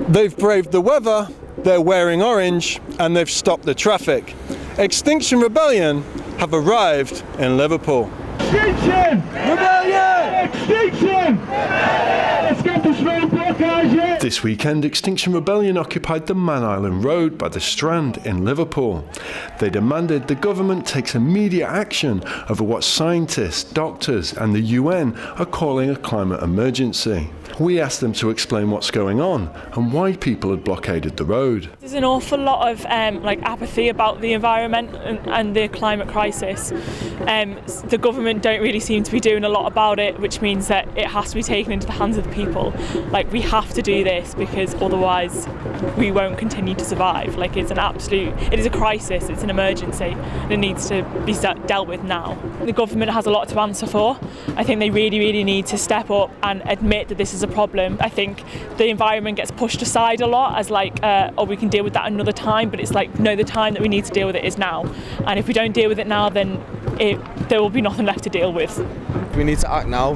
They've braved the weather, they're wearing orange, and they've stopped the traffic. Extinction Rebellion have arrived in Liverpool. Extinction! Rebellion! Extinction! Let's get this road blockage! This weekend, Extinction Rebellion occupied the Man Island Road by the Strand in Liverpool. They demanded the government takes immediate action over what scientists, doctors and the UN are calling a climate emergency. We asked them to explain what's going on and why people had blockaded the road. There's an awful lot of apathy about the environment and the climate crisis. The government don't really seem to be doing a lot about it, which means that it has to be taken into the hands of the people. Like, we have to do this because otherwise we won't continue to survive. Like, it is a crisis, it's an emergency, and it needs to be dealt with now. The government has a lot to answer for. I think they really, really need to step up and admit that this is a problem. I think the environment gets pushed aside a lot as we can deal with that another time, but it's like, no, the time that we need to deal with it is now. And if we don't deal with it now, then there will be nothing left to deal with. We need to act now,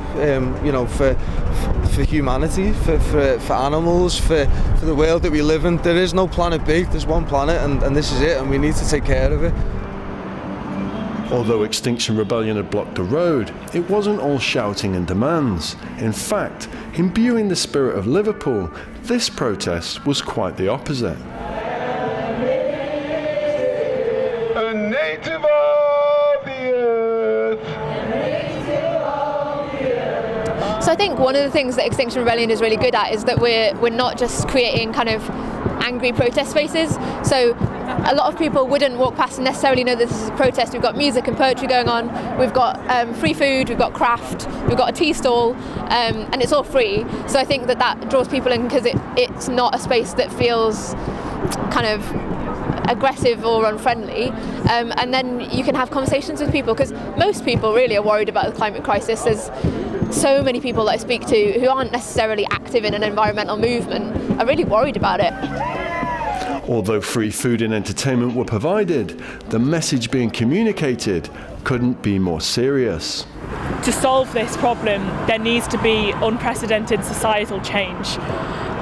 for humanity, for animals, for the world that we live in. There is no planet B, there's one planet, and this is it, and we need to take care of it. Although Extinction Rebellion had blocked the road, it wasn't all shouting and demands. In fact, imbuing the spirit of Liverpool, this protest was quite the opposite. A native of the earth. So I think one of the things that Extinction Rebellion is really good at is that we're not just creating kind of angry protest spaces. So a lot of people wouldn't walk past and necessarily know that this is a protest. We've got music and poetry going on, we've got free food, we've got craft, we've got a tea stall, and it's all free. So I think that draws people in because it's not a space that feels kind of aggressive or unfriendly, and then you can have conversations with people, because most people really are worried about the climate crisis. There's so many people that I speak to who aren't necessarily active in an environmental movement are really worried about it. Although free food and entertainment were provided, the message being communicated couldn't be more serious. To solve this problem, there needs to be unprecedented societal change.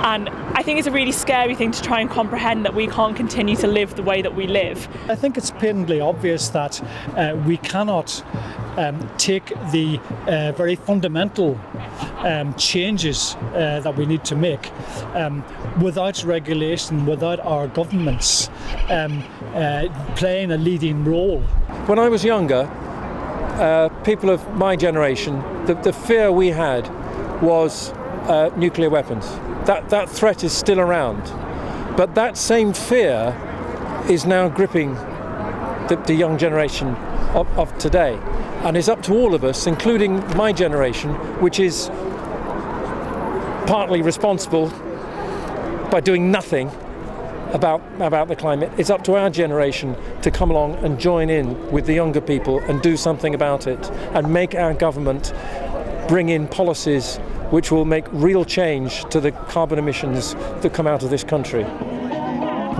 And I think it's a really scary thing to try and comprehend that we can't continue to live the way that we live. I think it's patently obvious that we cannot take the very fundamental changes that we need to make without regulation, without our governments playing a leading role. When I was younger, people of my generation, the fear we had was nuclear weapons. That threat is still around, but that same fear is now gripping the young generation of today, and it's up to all of us, including my generation, which is partly responsible by doing nothing about the climate. It's up to our generation to come along and join in with the younger people and do something about it, and make our government bring in policies which will make real change to the carbon emissions that come out of this country.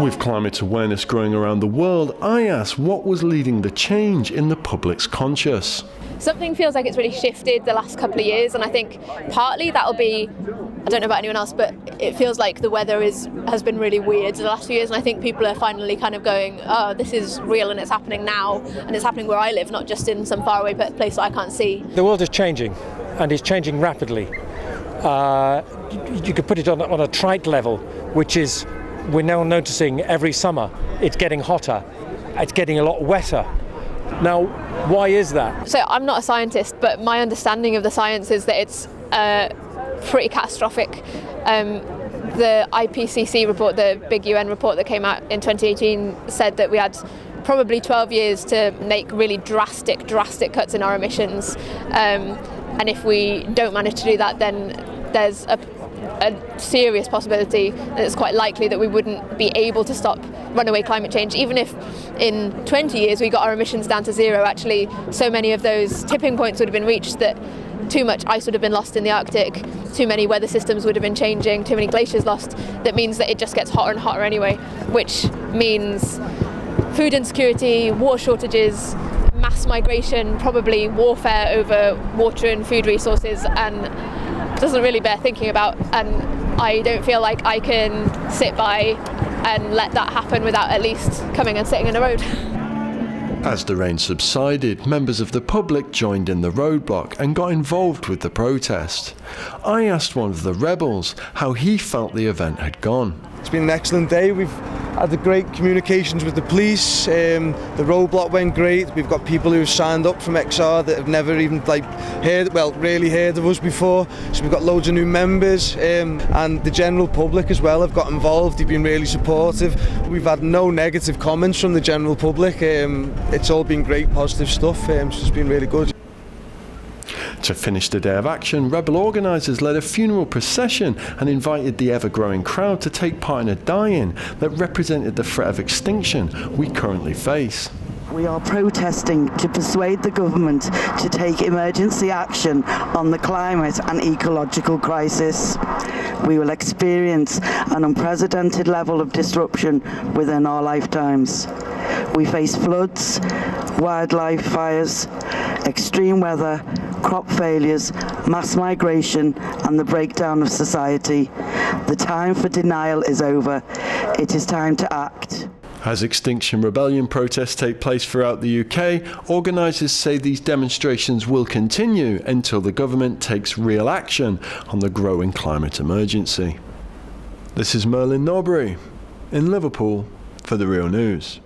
With climate awareness growing around the world, I asked what was leading the change in the public's conscious. Something feels like it's really shifted the last couple of years, and I think partly that'll be, I don't know about anyone else, but it feels like the weather has been really weird the last few years, and I think people are finally kind of going, oh, this is real and it's happening now, and it's happening where I live, not just in some faraway place that I can't see. The world is changing, and it's changing rapidly. You could put it on a trite level, which is we're now noticing every summer it's getting hotter, it's getting a lot wetter. Now, why is that? So I'm not a scientist, but my understanding of the science is that it's pretty catastrophic. The IPCC report, the big UN report that came out in 2018, said that we had probably 12 years to make really drastic cuts in our emissions. And if we don't manage to do that, then there's a serious possibility that it's quite likely that we wouldn't be able to stop runaway climate change. Even if in 20 years we got our emissions down to zero, actually so many of those tipping points would have been reached that too much ice would have been lost in the Arctic, too many weather systems would have been changing, too many glaciers lost. That means that it just gets hotter and hotter anyway, which means food insecurity, war shortages, mass migration, probably warfare over water and food resources, and doesn't really bear thinking about. And I don't feel like I can sit by and let that happen without at least coming and sitting in a road. As the rain subsided, members of the public joined in the roadblock and got involved with the protest. I asked one of the rebels how he felt the event had gone. It's been an excellent day. We've had the great communications with the police. The roadblock went great. We've got people who have signed up from XR that have never even really heard of us before. So we've got loads of new members, and the general public as well have got involved. They've been really supportive. We've had no negative comments from the general public. It's all been great, positive stuff. So it's been really good. To finish the day of action, rebel organisers led a funeral procession and invited the ever-growing crowd to take part in a die-in that represented the threat of extinction we currently face. We are protesting to persuade the government to take emergency action on the climate and ecological crisis. We will experience an unprecedented level of disruption within our lifetimes. We face floods, wildlife fires, extreme weather, crop failures, mass migration, and the breakdown of society. The time for denial is over. It is time to act. As Extinction Rebellion protests take place throughout the UK, organisers say these demonstrations will continue until the government takes real action on the growing climate emergency. This is Merlin Norbury in Liverpool for The Real News.